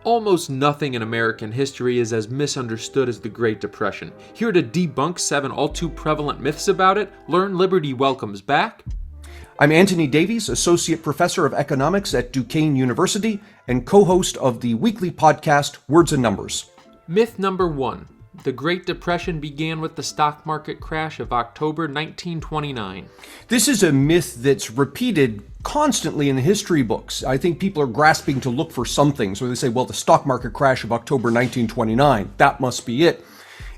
Almost nothing in American history is as misunderstood as the Great Depression. Here to debunk 7 all too prevalent myths about it, learn Liberty welcomes back. I'm Antony Davies, Associate Professor of Economics at Duquesne University and co-host of the weekly podcast Words and Numbers. Myth number 1. The Great Depression began with the stock market crash of October 1929. This is a myth that's repeated constantly in the history books. I think people are grasping to look for something. So they say, well, the stock market crash of October 1929, that must be it.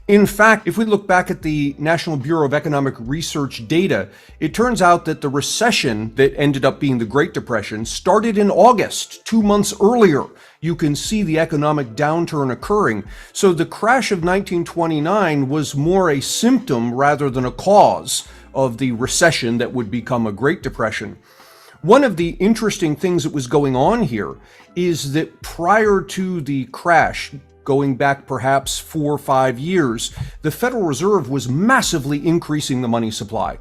In fact, if we look back at the National Bureau of Economic Research data, it turns out that the recession that ended up being the Great Depression started in August, 2 months earlier. You can see the economic downturn occurring. So the crash of 1929 was more a symptom rather than a cause of the recession that would become a Great Depression. One of the interesting things that was going on here is that prior to the crash, going back perhaps 4 or 5 years, the Federal Reserve was massively increasing the money supply.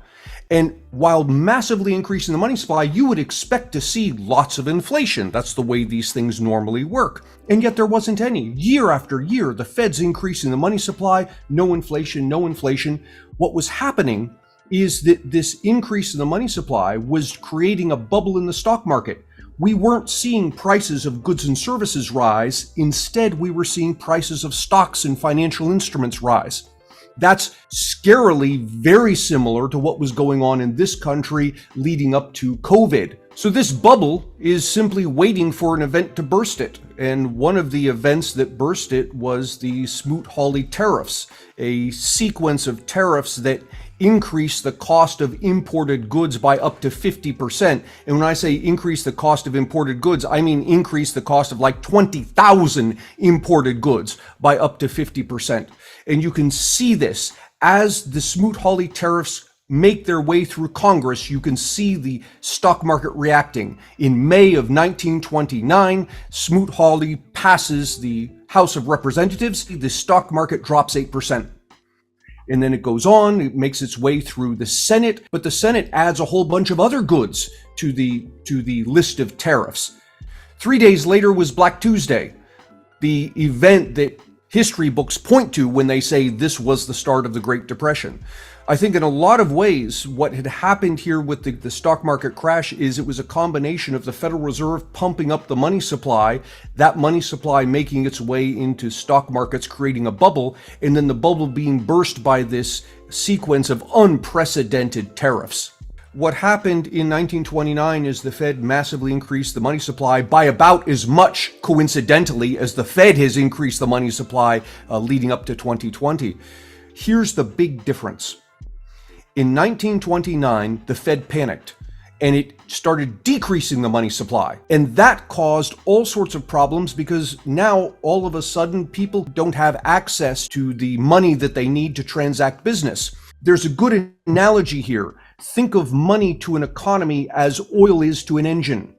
And while massively increasing the money supply, you would expect to see lots of inflation. That's the way these things normally work. And yet there wasn't any. Year after year, the Fed's increasing the money supply, no inflation, no inflation. What was happening is that this increase in the money supply was creating a bubble in the stock market. We weren't seeing prices of goods and services rise. Instead, we were seeing prices of stocks and financial instruments rise. That's scarily very similar to what was going on in this country leading up to COVID. So this bubble is simply waiting for an event to burst it. And one of the events that burst it was the Smoot-Hawley tariffs, a sequence of tariffs that increase the cost of imported goods by up to 50%. And when I say increase the cost of imported goods, I mean increase the cost of like 20,000 imported goods by up to 50%. And you can see this as the Smoot-Hawley tariffs make their way through Congress. You can see the stock market reacting. In May of 1929, Smoot-Hawley passes the House of Representatives. The stock market drops 8%. And then it goes on, it makes its way through the Senate, but the Senate adds a whole bunch of other goods to the list of tariffs. 3 days later was Black Tuesday, the event that history books point to when they say this was the start of the Great Depression. I think in a lot of ways, what had happened here with the stock market crash is it was a combination of the Federal Reserve pumping up the money supply, that money supply making its way into stock markets, creating a bubble, and then the bubble being burst by this sequence of unprecedented tariffs. What happened in 1929 is the Fed massively increased the money supply by about as much, coincidentally, as the Fed has increased the money supply leading up to 2020. Here's the big difference. In 1929, the Fed panicked and it started decreasing the money supply. And that caused all sorts of problems because now all of a sudden people don't have access to the money that they need to transact business. There's a good analogy here. Think of money to an economy as oil is to an engine.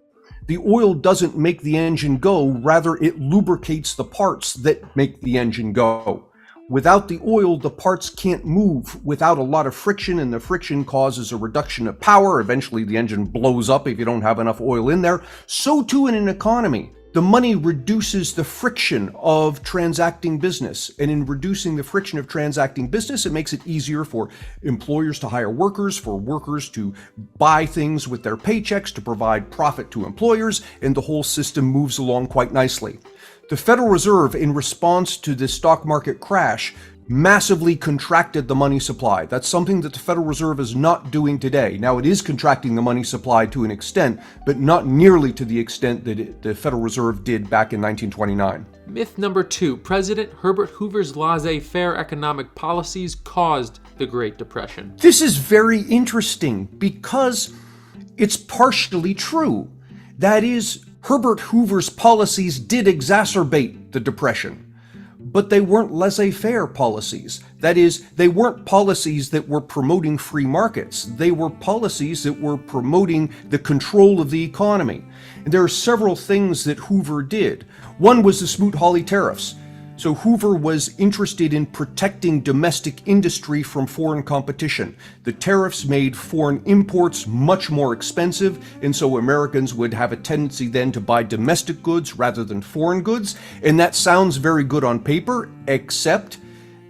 The oil doesn't make the engine go, rather it lubricates the parts that make the engine go. Without the oil, the parts can't move without a lot of friction, and the friction causes a reduction of power. Eventually, the engine blows up if you don't have enough oil in there. So too in an economy. The money reduces the friction of transacting business. And in reducing the friction of transacting business, it makes it easier for employers to hire workers, for workers to buy things with their paychecks, to provide profit to employers, and the whole system moves along quite nicely. The Federal Reserve, in response to the stock market crash, massively contracted the money supply. That's something that the Federal Reserve is not doing today. Now, it is contracting the money supply to an extent, but not nearly to the extent that the Federal Reserve did back in 1929. Myth number 2. President Herbert Hoover's laissez-faire economic policies caused the Great Depression. This is very interesting because it's partially true. That is, Herbert Hoover's policies did exacerbate the Depression, but they weren't laissez-faire policies. That is, they weren't policies that were promoting free markets. They were policies that were promoting the control of the economy. And there are several things that Hoover did. One was the Smoot-Hawley tariffs. So Hoover was interested in protecting domestic industry from foreign competition. The tariffs made foreign imports much more expensive, and so Americans would have a tendency then to buy domestic goods rather than foreign goods. And that sounds very good on paper, except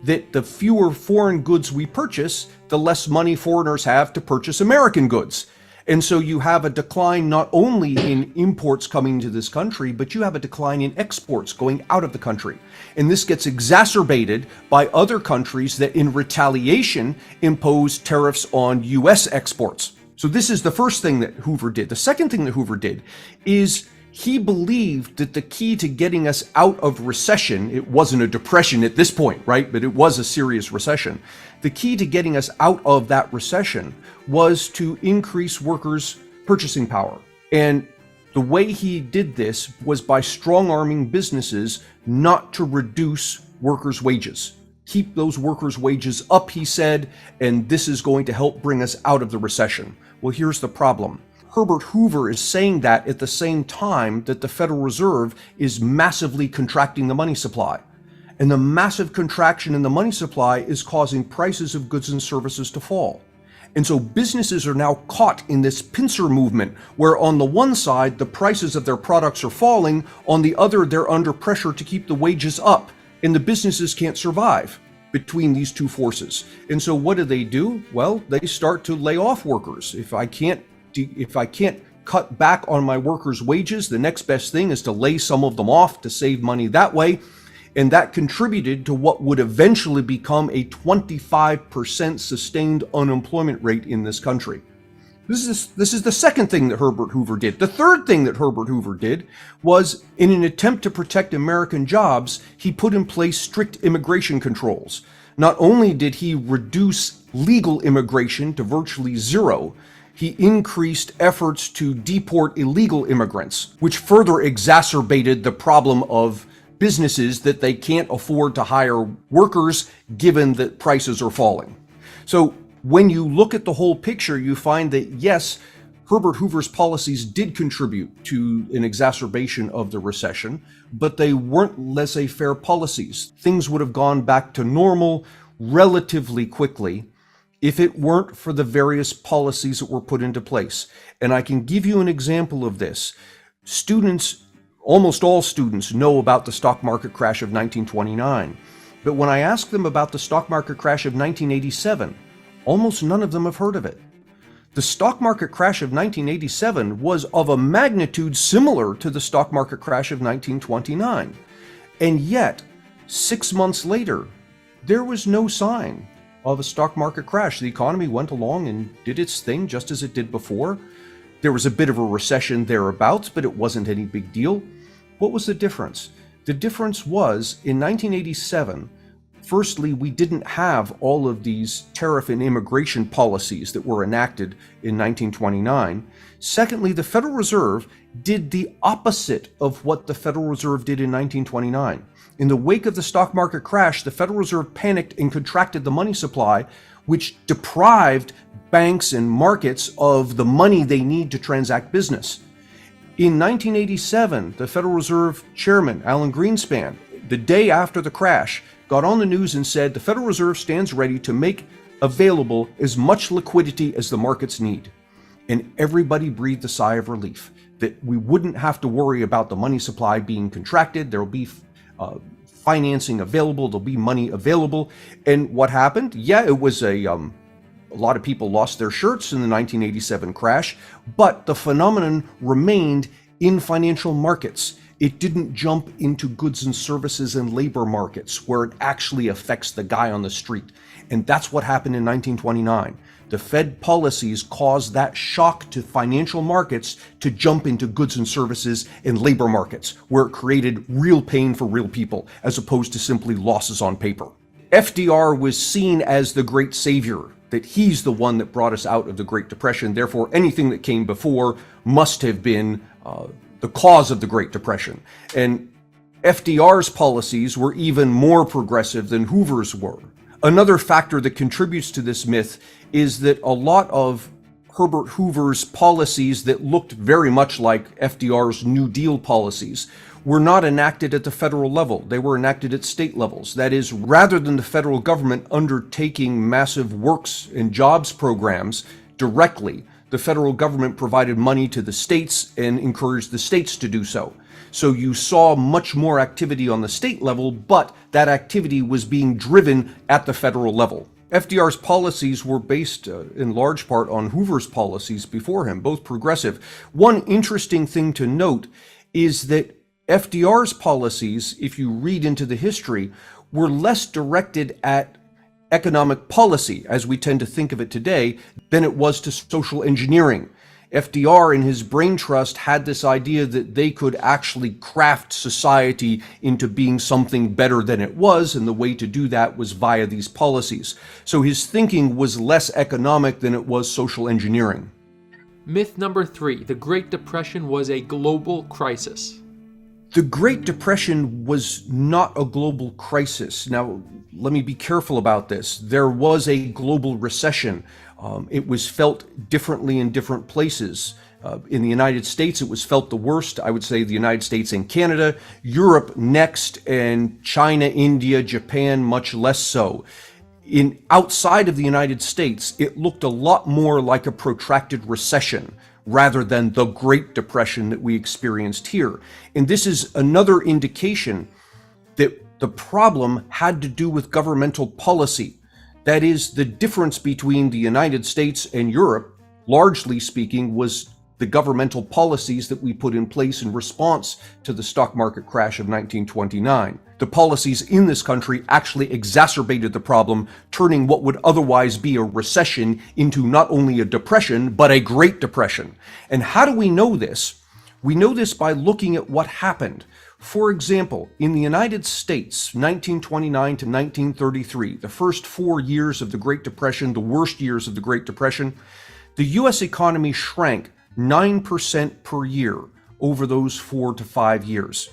that the fewer foreign goods we purchase, the less money foreigners have to purchase American goods. And so you have a decline not only in imports coming to this country, but you have a decline in exports going out of the country. And this gets exacerbated by other countries that in retaliation impose tariffs on US exports. So this is the first thing that Hoover did. The second thing that Hoover did is he believed that the key to getting us out of recession, it wasn't a depression at this point, right? But it was a serious recession. The key to getting us out of that recession was to increase workers' purchasing power. And the way he did this was by strong-arming businesses not to reduce workers' wages. Keep those workers' wages up, he said, and this is going to help bring us out of the recession. Well, here's the problem. Herbert Hoover is saying that at the same time that the Federal Reserve is massively contracting the money supply. And the massive contraction in the money supply is causing prices of goods and services to fall. And so businesses are now caught in this pincer movement, where on the one side, the prices of their products are falling, on the other, they're under pressure to keep the wages up, and the businesses can't survive between these two forces. And so what do? Well, they start to lay off workers. If I can't cut back on my workers' wages, the next best thing is to lay some of them off to save money that way. And that contributed to what would eventually become a 25% sustained unemployment rate in this country. This is the second thing that Herbert Hoover did. The third thing that Herbert Hoover did was, in an attempt to protect American jobs, he put in place strict immigration controls. Not only did he reduce legal immigration to virtually zero, he increased efforts to deport illegal immigrants, which further exacerbated the problem of businesses that they can't afford to hire workers given that prices are falling. So when you look at the whole picture, you find that yes, Herbert Hoover's policies did contribute to an exacerbation of the recession, but they weren't laissez-faire policies. Things would have gone back to normal relatively quickly if it weren't for the various policies that were put into place. And I can give you an example of this. Almost all students know about the stock market crash of 1929. But when I ask them about the stock market crash of 1987, almost none of them have heard of it. The stock market crash of 1987 was of a magnitude similar to the stock market crash of 1929. And yet, 6 months later, there was no sign of a stock market crash. The economy went along and did its thing just as it did before. There was a bit of a recession thereabouts, but it wasn't any big deal. What was the difference? The difference was, in 1987, firstly, we didn't have all of these tariff and immigration policies that were enacted in 1929. Secondly, the Federal Reserve did the opposite of what the Federal Reserve did in 1929. In the wake of the stock market crash, the Federal Reserve panicked and contracted the money supply, which deprived banks and markets of the money they need to transact business. In 1987, the Federal Reserve Chairman, Alan Greenspan, the day after the crash, got on the news and said the Federal Reserve stands ready to make available as much liquidity as the markets need. And everybody breathed a sigh of relief that we wouldn't have to worry about the money supply being contracted. There will be financing available, there'll be money available. And what happened? Yeah, it was a lot of people lost their shirts in the 1987 crash, but the phenomenon remained in financial markets. It didn't jump into goods and services and labor markets where it actually affects the guy on the street. And that's what happened in 1929. The Fed policies caused that shock to financial markets to jump into goods and services and labor markets, where it created real pain for real people, as opposed to simply losses on paper. FDR was seen as the great savior, that he's the one that brought us out of the Great Depression. Therefore, anything that came before must have been the cause of the Great Depression. And FDR's policies were even more progressive than Hoover's were. Another factor that contributes to this myth is that a lot of Herbert Hoover's policies that looked very much like FDR's New Deal policies were not enacted at the federal level. They were enacted at state levels. That is, rather than the federal government undertaking massive works and jobs programs directly, the federal government provided money to the states and encouraged the states to do so. So you saw much more activity on the state level, but that activity was being driven at the federal level. FDR's policies were based in large part on Hoover's policies before him, both progressive. One interesting thing to note is that FDR's policies, if you read into the history, were less directed at economic policy, as we tend to think of it today, than it was to social engineering. FDR in his brain trust had this idea that they could actually craft society into being something better than it was, and the way to do that was via these policies. So his thinking was less economic than it was social engineering. Myth number 3, the Great Depression was a global crisis. The Great Depression was not a global crisis. Now, let me be careful about this. There was a global recession. It was felt differently in different places. In the United States, it was felt the worst. I would say the United States and Canada, Europe next, and China, India, Japan, much less so. Outside of the United States, it looked a lot more like a protracted recession rather than the Great Depression that we experienced here. And this is another indication that the problem had to do with governmental policy. That is, the difference between the United States and Europe, largely speaking, was the governmental policies that we put in place in response to the stock market crash of 1929. The policies in this country actually exacerbated the problem, turning what would otherwise be a recession into not only a depression, but a Great Depression. And how do we know this? We know this by looking at what happened. For example, in the United States, 1929 to 1933, the first 4 years of the Great Depression, the worst years of the Great Depression, the U.S. economy shrank 9% per year over those 4 to 5 years.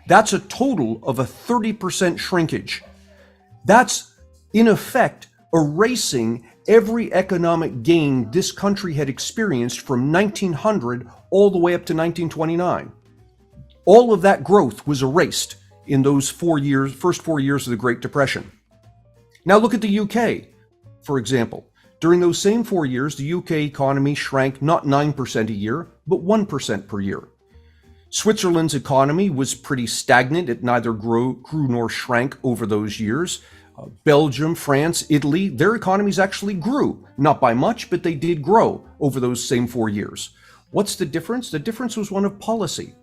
That's a total of a 30% shrinkage. That's, in effect, erasing every economic gain this country had experienced from 1900 all the way up to 1929. All of that growth was erased in those first 4 years of the Great Depression. Now look at the UK, for example. During those same 4 years, the UK economy shrank not 9% a year, but 1% per year. Switzerland's economy was pretty stagnant. It neither grew nor shrank over those years. Belgium, France, Italy, their economies actually grew. Not by much, but they did grow over those same 4 years. What's the difference? The difference was one of policy.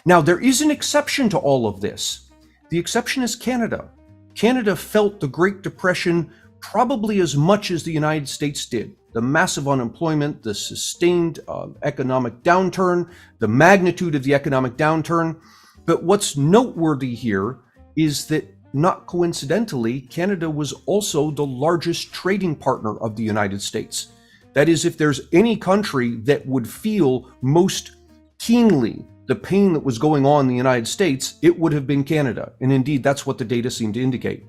Now, there is an exception to all of this. The exception is Canada. Canada felt the Great Depression probably as much as the United States did. The massive unemployment, the sustained economic downturn, the magnitude of the economic downturn. But what's noteworthy here is that, not coincidentally, Canada was also the largest trading partner of the United States. That is, if there's any country that would feel most keenly the pain that was going on in the United States, it would have been Canada. And indeed, that's what the data seem to indicate.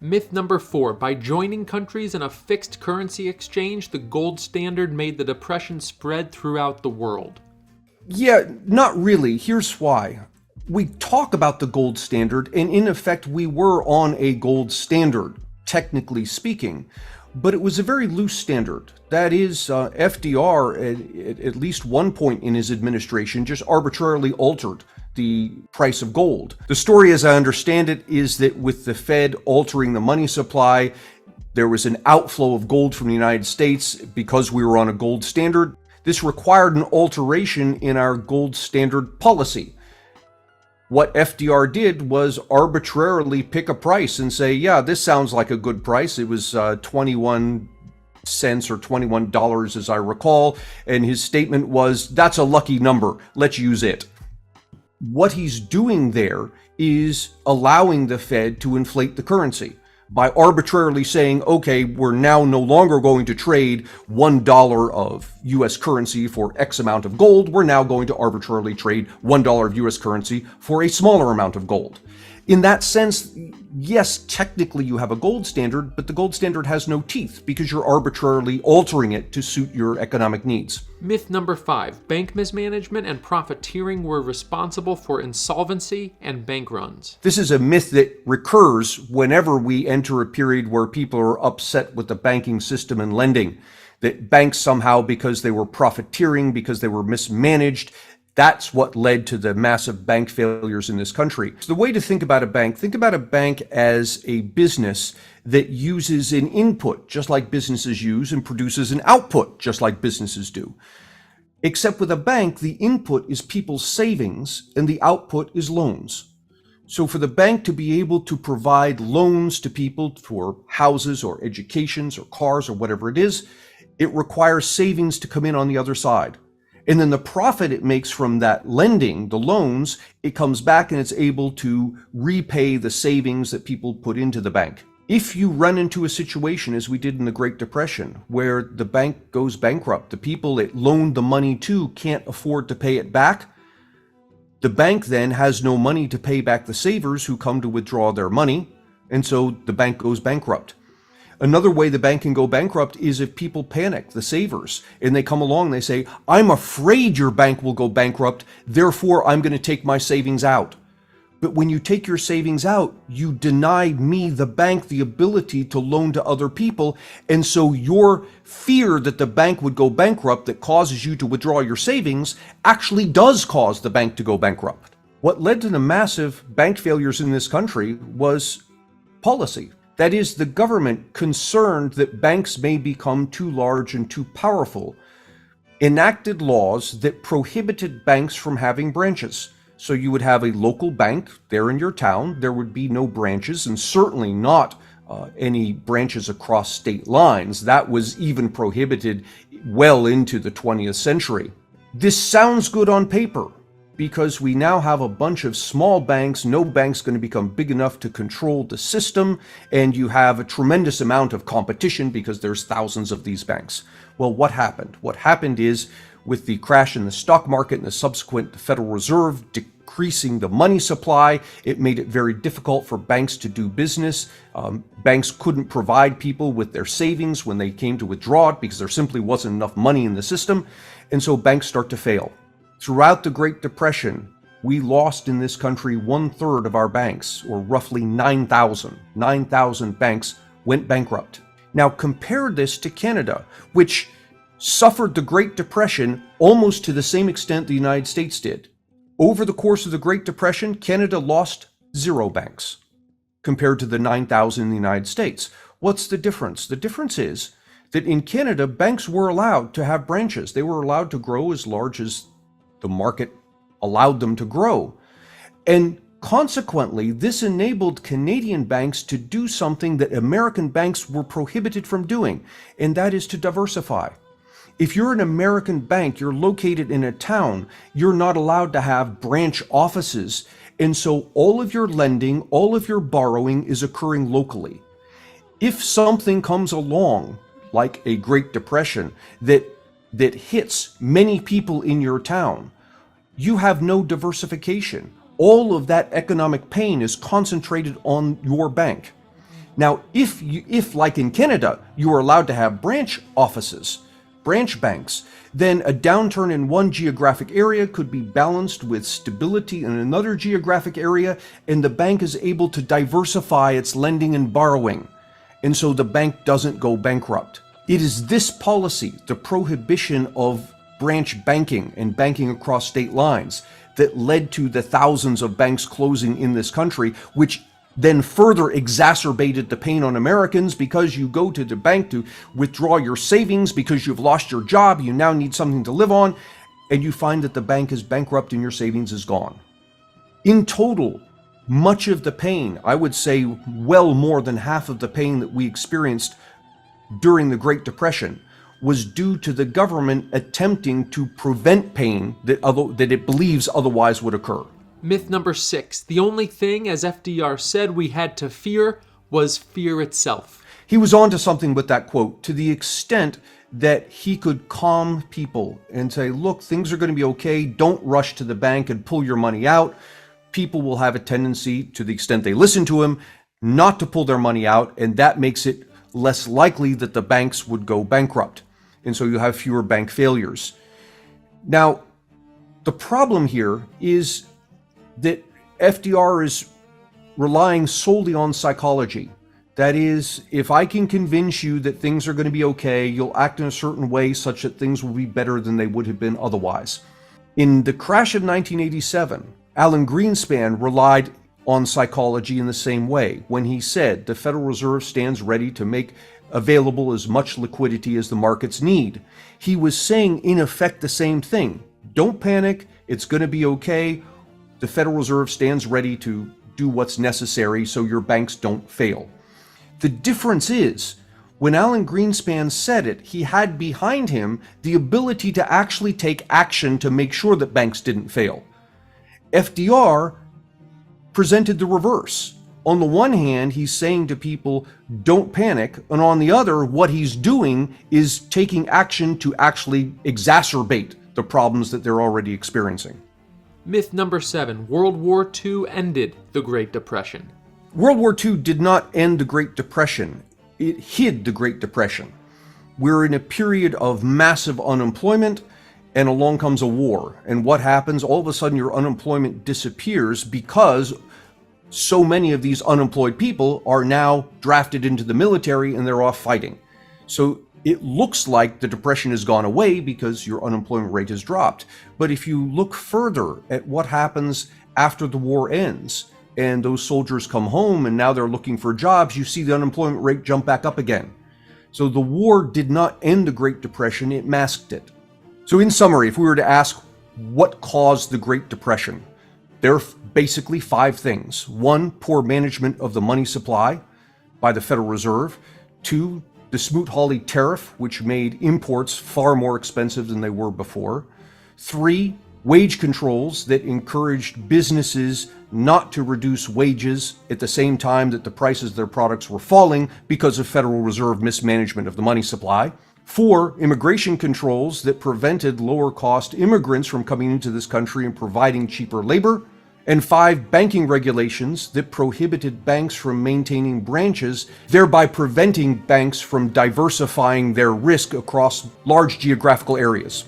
Myth number 4, by joining countries in a fixed currency exchange, the gold standard made the Depression spread throughout the world. Yeah, not really. Here's why. We talk about the gold standard, and in effect, we were on a gold standard, technically speaking. But it was a very loose standard. That is, FDR, at least one point in his administration, just arbitrarily altered the price of gold. The story, as I understand it, is that with the Fed altering the money supply, there was an outflow of gold from the United States because we were on a gold standard. This required an alteration in our gold standard policy. What FDR did was arbitrarily pick a price and say, yeah, this sounds like a good price. It was 21 cents or $21 as I recall. And his statement was, that's a lucky number. Let's use it. What he's doing there is allowing the Fed to inflate the currency by arbitrarily saying, okay, we're now no longer going to trade $1 of US currency for X amount of gold. We're now going to arbitrarily trade $1 of US currency for a smaller amount of gold. In that sense, yes, technically you have a gold standard, but the gold standard has no teeth because you're arbitrarily altering it to suit your economic needs. Myth number 5. Bank mismanagement and profiteering were responsible for insolvency and bank runs. This is a myth that recurs whenever we enter a period where people are upset with the banking system and lending. That banks somehow, because they were profiteering, because they were mismanaged, that's what led to the massive bank failures in this country. So the way to think about a bank as a business that uses an input just like businesses use and produces an output just like businesses do. Except with a bank, the input is people's savings and the output is loans. So for the bank to be able to provide loans to people for houses or educations or cars or whatever it is, it requires savings to come in on the other side. And then the profit it makes from that lending, the loans, it comes back and it's able to repay the savings that people put into the bank. If you run into a situation, as we did in the Great Depression, where the bank goes bankrupt, the people it loaned the money to can't afford to pay it back, the bank then has no money to pay back the savers who come to withdraw their money, and so the bank goes bankrupt. Another way the bank can go bankrupt is if people panic, the savers, and they come along and they say, I'm afraid your bank will go bankrupt, therefore I'm going to take my savings out. But when you take your savings out, you deny me, the bank, the ability to loan to other people, and so your fear that the bank would go bankrupt that causes you to withdraw your savings actually does cause the bank to go bankrupt. What led to the massive bank failures in this country was policy. That is, the government, concerned that banks may become too large and too powerful, enacted laws that prohibited banks from having branches. So you would have a local bank there in your town. There would be no branches, and certainly not any branches across state lines. That was even prohibited well into the 20th century. This sounds good on paper, because we now have a bunch of small banks. No bank's going to become big enough to control the system, and you have a tremendous amount of competition because there's thousands of these banks. Well, what happened? What happened is, with the crash in the stock market and the subsequent Federal Reserve decreasing the money supply, it made it very difficult for banks to do business. Banks couldn't provide people with their savings when they came to withdraw it because there simply wasn't enough money in the system, and so banks start to fail. Throughout the Great Depression, we lost in this country 1/3 of our banks, or roughly 9,000. 9,000 banks went bankrupt. Now compare this to Canada, which suffered the Great Depression almost to the same extent the United States did. Over the course of the Great Depression, Canada lost 0 banks compared to the 9,000 in the United States. What's the difference? The difference is that in Canada, banks were allowed to have branches. They were allowed to grow as large as the market allowed them to grow. And consequently, this enabled Canadian banks to do something that American banks were prohibited from doing, and that is to diversify. If you're an American bank, you're located in a town, you're not allowed to have branch offices, and so all of your lending, all of your borrowing is occurring locally. If something comes along, like a Great Depression, that hits many people in your town, you have no diversification. All of that economic pain is concentrated on your bank. Now, if like in Canada, you are allowed to have branch offices, branch banks, then a downturn in one geographic area could be balanced with stability in another geographic area, and the bank is able to diversify its lending and borrowing, and so the bank doesn't go bankrupt. It is this policy, the prohibition of branch banking and banking across state lines, that led to the thousands of banks closing in this country, which then further exacerbated the pain on Americans, because you go to the bank to withdraw your savings because you've lost your job, you now need something to live on, and you find that the bank is bankrupt and your savings is gone. In total, much of the pain, I would say well more than half of the pain that we experienced during the Great Depression, was due to the government attempting to prevent pain that it believes otherwise would occur. Myth number 6. The only thing, as FDR said, we had to fear was fear itself. He was on to something with that quote, to the extent that he could calm people and say, look, things are going to be okay. Don't rush to the bank and pull your money out. people will have a tendency, to the extent they listen to him, not to pull their money out, and that makes it less likely that the banks would go bankrupt. And so you have fewer bank failures. Now, the problem here is that FDR is relying solely on psychology. That is, if I can convince you that things are going to be okay, you'll act in a certain way such that things will be better than they would have been otherwise. In the crash of 1987, Alan Greenspan relied on psychology in the same way when he said the Federal Reserve stands ready to make available as much liquidity as the markets need. He was saying, in effect, the same thing. Don't panic. It's going to be okay. The Federal Reserve stands ready to do what's necessary so your banks don't fail. The difference is, when Alan Greenspan said it, he had behind him the ability to actually take action to make sure that banks didn't fail. FDR presented the reverse. On the one hand, he's saying to people, don't panic, and on the other, what he's doing is taking action to actually exacerbate the problems that they're already experiencing. Myth number 7. World War II ended the Great Depression. World War II did not end the Great Depression. It hid the Great Depression. We're in a period of massive unemployment, and along comes a war. And what happens? All of a sudden, your unemployment disappears because so many of these unemployed people are now drafted into the military and they're off fighting. So it looks like the depression has gone away because your unemployment rate has dropped. But if you look further at what happens after the war ends and those soldiers come home and now they're looking for jobs, you see the unemployment rate jump back up again. So the war did not end the Great Depression, it masked it. So in summary, if we were to ask what caused the Great Depression, there are basically 5 things. 1, poor management of the money supply by the Federal Reserve. 2, the Smoot-Hawley tariff, which made imports far more expensive than they were before. 3, wage controls that encouraged businesses not to reduce wages at the same time that the prices of their products were falling because of Federal Reserve mismanagement of the money supply. 4, immigration controls that prevented lower-cost immigrants from coming into this country and providing cheaper labor. And 5, banking regulations that prohibited banks from maintaining branches, thereby preventing banks from diversifying their risk across large geographical areas.